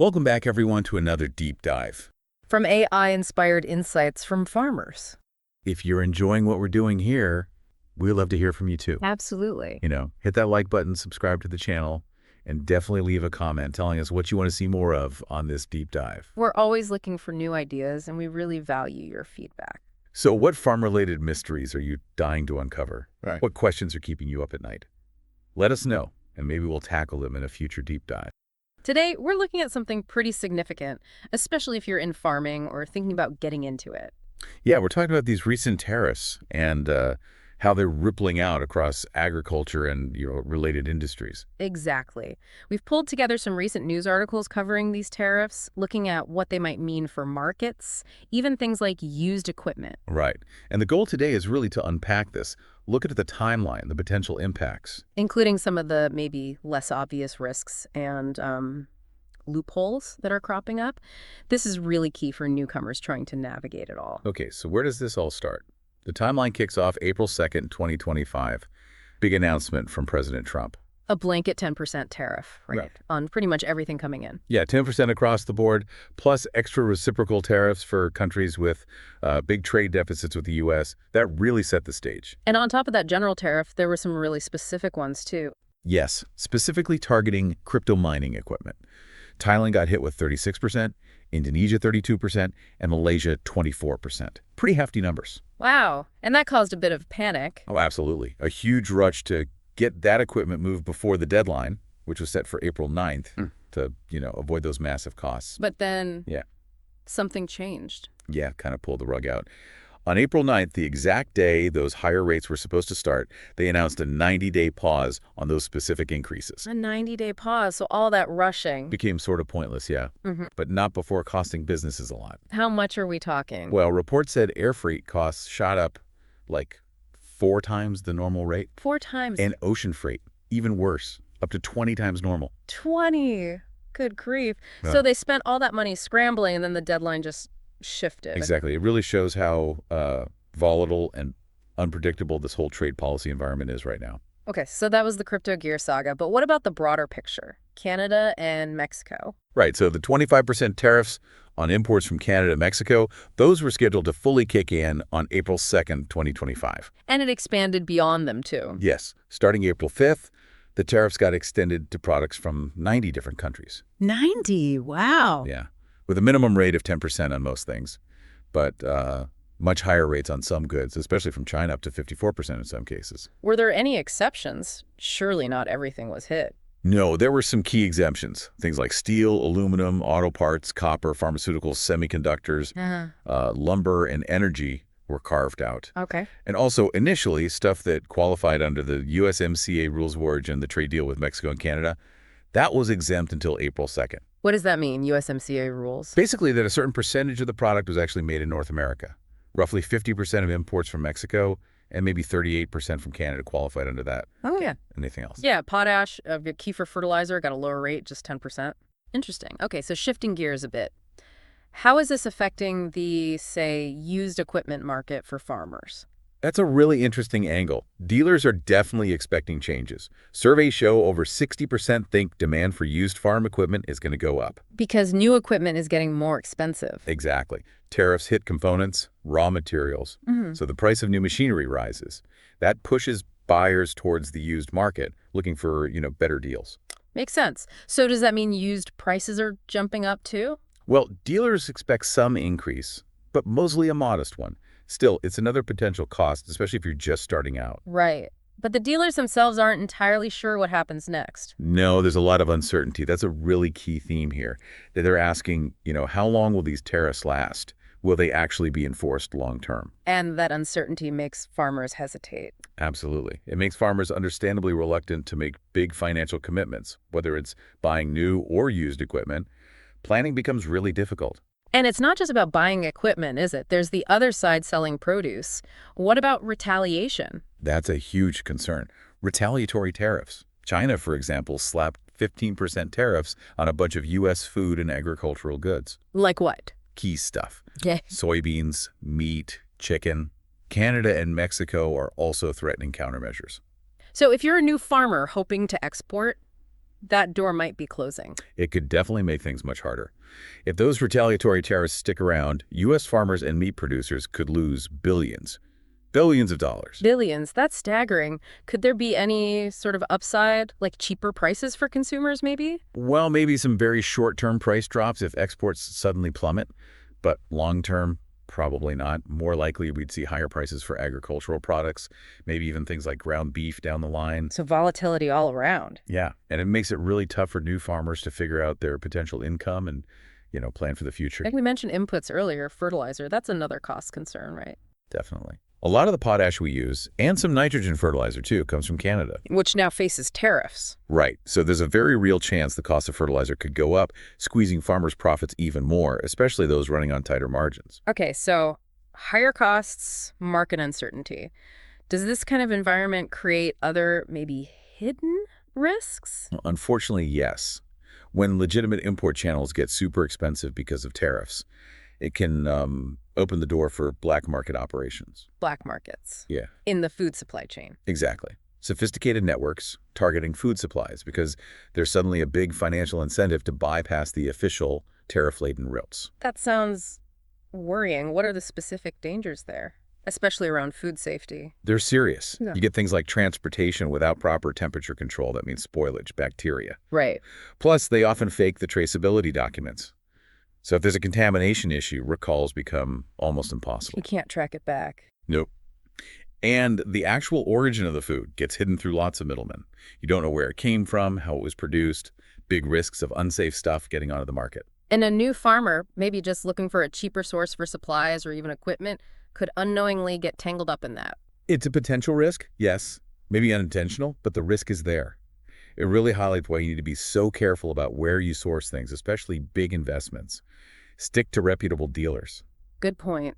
Welcome back, everyone, to another deep dive. From AI-inspired insights from farmers. If you're enjoying what we're doing here, we'd love to hear from you too. Absolutely. Hit that like button, subscribe to the channel, and definitely leave a comment telling us what you want to see more of on this deep dive. We're always looking for new ideas, and we really value your feedback. So what farm-related mysteries are you dying to uncover? Right. What questions are keeping you up at night? Let us know, and maybe we'll tackle them in a future deep dive. Today, we're looking at something pretty significant, especially if you're in farming or thinking about getting into it. Yeah, we're talking about these recent tariffs and how they're rippling out across agriculture and related industries. Exactly. We've pulled together some recent news articles covering these tariffs, looking at what they might mean for markets, even things like used equipment. Right. And the goal today is really to unpack this, look at the timeline, the potential impacts. Including some of the maybe less obvious risks and loopholes that are cropping up. This is really key for newcomers trying to navigate it all. Okay, so where does this all start? The timeline kicks off April 2nd, 2025. Big announcement from President Trump. A blanket 10% tariff, right? Right. On pretty much everything coming in. Yeah, 10% across the board, plus extra reciprocal tariffs for countries with big trade deficits with the U.S. That really set the stage. And on top of that general tariff, there were some really specific ones too. Yes, specifically targeting crypto mining equipment. Thailand got hit with 36%, Indonesia 32%, and Malaysia 24%. Pretty hefty numbers. Wow. And that caused a bit of panic. Oh, absolutely. A huge rush to get that equipment moved before the deadline, which was set for April 9th, to, avoid those massive costs. But then Yeah. something changed. Yeah, kind of pulled the rug out. On April 9th, the exact day those higher rates were supposed to start, they announced a 90-day pause on those specific increases. A 90-day pause, so all that rushing. Became sort of pointless, yeah, but not before costing businesses a lot. How much are we talking? Well, reports said air freight costs shot up like 4 times the normal rate. 4 times. And ocean freight, even worse, up to 20 times normal. 20. Good grief. Yeah. So they spent all that money scrambling, and then the deadline just shifted. Exactly. It really shows how volatile and unpredictable this whole trade policy environment is right now. Okay, so that was the crypto gear saga, but what about the broader picture? Canada and Mexico. Right. So the 25% tariffs on imports from Canada and Mexico, those were scheduled to fully kick in on April 2nd, 2025. And it expanded beyond them, too. Yes. Starting April 5th, the tariffs got extended to products from 90 different countries. 90? Wow. Yeah. With a minimum rate of 10% on most things, but much higher rates on some goods, especially from China, up to 54% in some cases. Were there any exceptions? Surely not everything was hit. No, there were some key exemptions. Things like steel, aluminum, auto parts, copper, pharmaceuticals, semiconductors, lumber, and energy were carved out. Okay. And also, initially, stuff that qualified under the USMCA rules of origin, the trade deal with Mexico and Canada, that was exempt until April 2nd. What does that mean, USMCA rules? Basically, that a certain percentage of the product was actually made in North America. Roughly 50% of imports from Mexico and maybe 38% from Canada qualified under that. Oh, yeah. Anything else? Yeah, potash, kefir fertilizer got a lower rate, just 10%. Interesting. Okay, so shifting gears a bit. How is this affecting the, say, used equipment market for farmers? That's a really interesting angle. Dealers are definitely expecting changes. Surveys show over 60% think demand for used farm equipment is going to go up. Because new equipment is getting more expensive. Exactly. Tariffs hit components, raw materials, so the price of new machinery rises. That pushes buyers towards the used market, looking for, better deals. Makes sense. So does that mean used prices are jumping up too? Well, dealers expect some increase, but mostly a modest one. Still, it's another potential cost, especially if you're just starting out. Right. But the dealers themselves aren't entirely sure what happens next. No, there's a lot of uncertainty. That's a really key theme here. That they're asking, how long will these tariffs last? Will they actually be enforced long term? And that uncertainty makes farmers hesitate. Absolutely. It makes farmers understandably reluctant to make big financial commitments, whether it's buying new or used equipment. Planning becomes really difficult. And it's not just about buying equipment, is it? There's the other side selling produce. What about retaliation? That's a huge concern. Retaliatory tariffs. China, for example, slapped 15% tariffs on a bunch of U.S. food and agricultural goods. Like what? Key stuff. Yeah. Soybeans, meat, chicken. Canada and Mexico are also threatening countermeasures. So if you're a new farmer hoping to export, that door might be closing. It could definitely make things much harder. If those retaliatory tariffs stick around, U.S. farmers and meat producers could lose billions. Billions of dollars. Billions, that's staggering. Could there be any sort of upside, like cheaper prices for consumers maybe? Well, maybe some very short-term price drops if exports suddenly plummet, but long-term, probably not. More likely we'd see higher prices for agricultural products, maybe even things like ground beef down the line. So volatility all around. Yeah, and it makes it really tough for new farmers to figure out their potential income and, plan for the future. Like we mentioned inputs earlier, fertilizer, that's another cost concern, right? Definitely. A lot of the potash we use, and some nitrogen fertilizer too, comes from Canada. Which now faces tariffs. Right. So there's a very real chance the cost of fertilizer could go up, squeezing farmers' profits even more, especially those running on tighter margins. Okay, so higher costs, market uncertainty. Does this kind of environment create other, maybe hidden risks? Unfortunately, yes. When legitimate import channels get super expensive because of tariffs, it can open the door for black market operations. Black markets. Yeah, In the food supply chain. exactly. Sophisticated networks targeting food supplies because there's suddenly a big financial incentive to bypass the official tariff-laden routes. That sounds worrying. What are the specific dangers there? Especially around food safety. They're serious. Yeah. You get things like transportation without proper temperature control. That means spoilage, bacteria. Right. Plus, they often fake the traceability documents. So if there's a contamination issue, recalls become almost impossible. You can't track it back. Nope. And the actual origin of the food gets hidden through lots of middlemen. You don't know where it came from, how it was produced, big risks of unsafe stuff getting onto the market. And a new farmer, maybe just looking for a cheaper source for supplies or even equipment, could unknowingly get tangled up in that. It's a potential risk, yes, maybe unintentional, but the risk is there. It really highlights why you need to be so careful about where you source things, especially big investments. Stick to reputable dealers. Good point.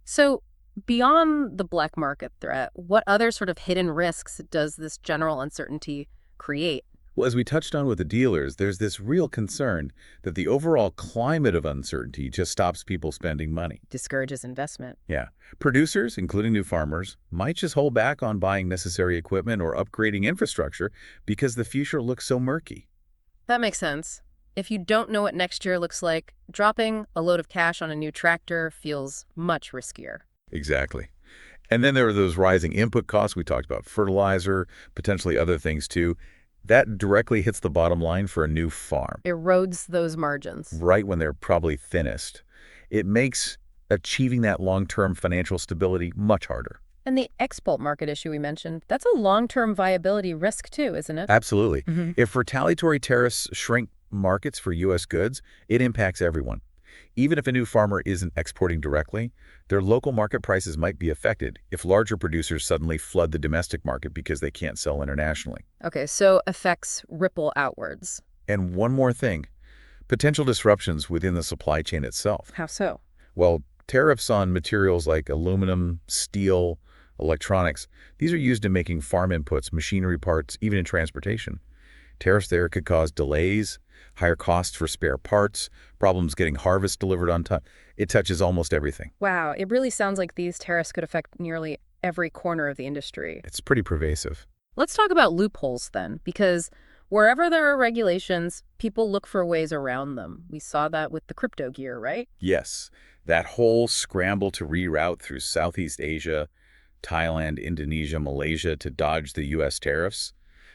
So beyond the black market threat, what other sort of hidden risks does this general uncertainty create? Well, as we touched on with the dealers, there's this real concern that the overall climate of uncertainty just stops people spending money. Discourages investment. Yeah. Producers, including new farmers, might just hold back on buying necessary equipment or upgrading infrastructure because the future looks so murky. That makes sense. If you don't know what next year looks like, dropping a load of cash on a new tractor feels much riskier. Exactly. And then there are those rising input costs. We talked about fertilizer, potentially other things too. That directly hits the bottom line for a new farm, Erodes those margins. right when they're probably thinnest. It makes achieving that long-term financial stability much harder. And the export market issue we mentioned, that's a long-term viability risk too, isn't it? Absolutely. Mhm. If retaliatory tariffs shrink markets for U.S. goods, it impacts everyone. Even if a new farmer isn't exporting directly, their local market prices might be affected if larger producers suddenly flood the domestic market because they can't sell internationally. Okay, so effects ripple outwards. And one more thing, potential disruptions within the supply chain itself. How so? Well, tariffs on materials like aluminum, steel, electronics, these are used in making farm inputs, machinery parts, even in transportation. Tariffs there could cause delays, higher costs for spare parts, problems getting harvest delivered on time. It touches almost everything. Wow, it really sounds like these tariffs could affect nearly every corner of the industry. It's pretty pervasive. Let's talk about loopholes then, because wherever there are regulations, people look for ways around them. We saw that with the crypto gear, right? Yes, that whole scramble to reroute through Southeast Asia, Thailand, Indonesia, Malaysia to dodge the U.S. tariffs,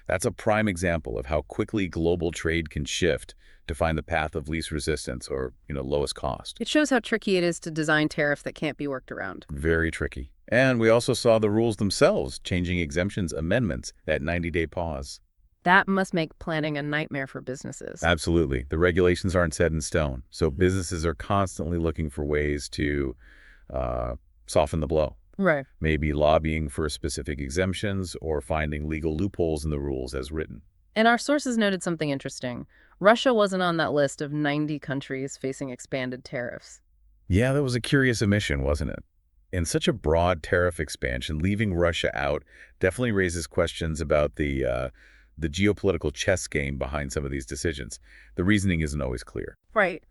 that's a prime example of how quickly global trade can shift to find the path of least resistance or, lowest cost. It shows how tricky it is to design tariffs that can't be worked around. Very tricky. And we also saw the rules themselves changing exemptions amendments, that 90-day pause. That must make planning a nightmare for businesses. Absolutely. The regulations aren't set in stone, so businesses are constantly looking for ways to soften the blow. Right. Maybe lobbying for specific exemptions or finding legal loopholes in the rules as written. And our sources noted something interesting. Russia wasn't on that list of 90 countries facing expanded tariffs. Yeah, that was a curious omission, wasn't it? In such a broad tariff expansion, leaving Russia out definitely raises questions about the geopolitical chess game behind some of these decisions. The reasoning isn't always clear. Right.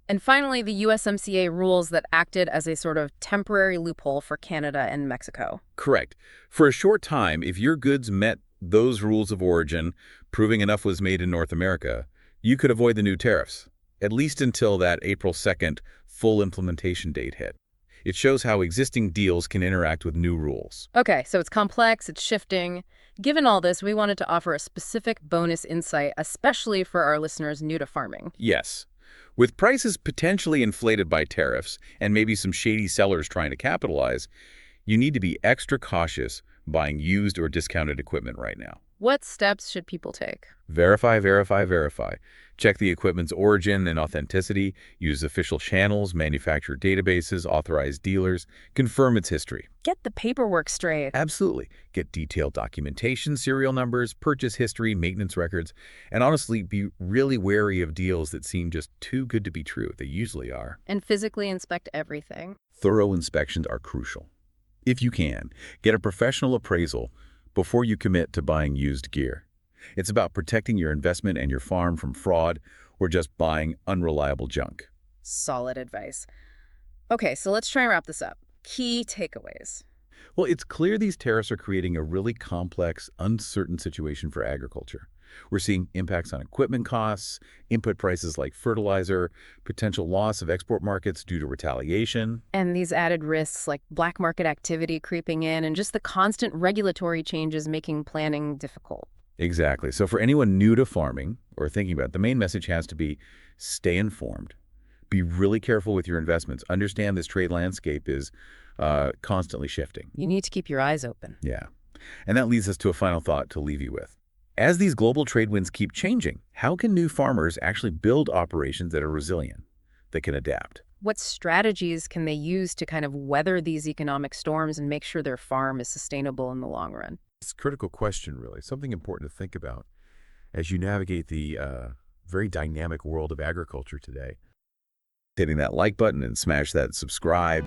And finally, the USMCA rules that acted as a sort of temporary loophole for Canada and Mexico. Correct. For a short time, if your goods met those rules of origin, proving enough was made in North America, you could avoid the new tariffs, at least until that April 2nd full implementation date hit. It shows how existing deals can interact with new rules. Okay, so it's complex, it's shifting. Given all this, we wanted to offer a specific bonus insight, especially for our listeners new to farming. Yes. With prices potentially inflated by tariffs and maybe some shady sellers trying to capitalize, you need to be extra cautious buying used or discounted equipment right now. What steps should people take? Verify, verify, verify. Check the equipment's origin and authenticity. Use official channels, manufacturer databases, authorized dealers. Confirm its history. Get the paperwork straight. Absolutely. Get detailed documentation, serial numbers, purchase history, maintenance records, and honestly, be really wary of deals that seem just too good to be true. They usually are. And physically inspect everything. Thorough inspections are crucial. If you can, get a professional appraisal before you commit to buying used gear. It's about protecting your investment and your farm from fraud or just buying unreliable junk. Solid advice. Okay, so let's try and wrap this up. Key takeaways. Well, it's clear these tariffs are creating a really complex, uncertain situation for agriculture. We're seeing impacts on equipment costs, input prices like fertilizer, potential loss of export markets due to retaliation. And these added risks like black market activity creeping in and just the constant regulatory changes making planning difficult. Exactly. So for anyone new to farming or thinking about it, the main message has to be stay informed. Be really careful with your investments. Understand this trade landscape is constantly shifting. You need to keep your eyes open. Yeah. And that leads us to a final thought to leave you with. As these global trade winds keep changing, how can new farmers actually build operations that are resilient, that can adapt? What strategies can they use to kind of weather these economic storms and make sure their farm is sustainable in the long run? It's a critical question, really. Something important to think about as you navigate the very dynamic world of agriculture today. Hitting that like button and smash that subscribe.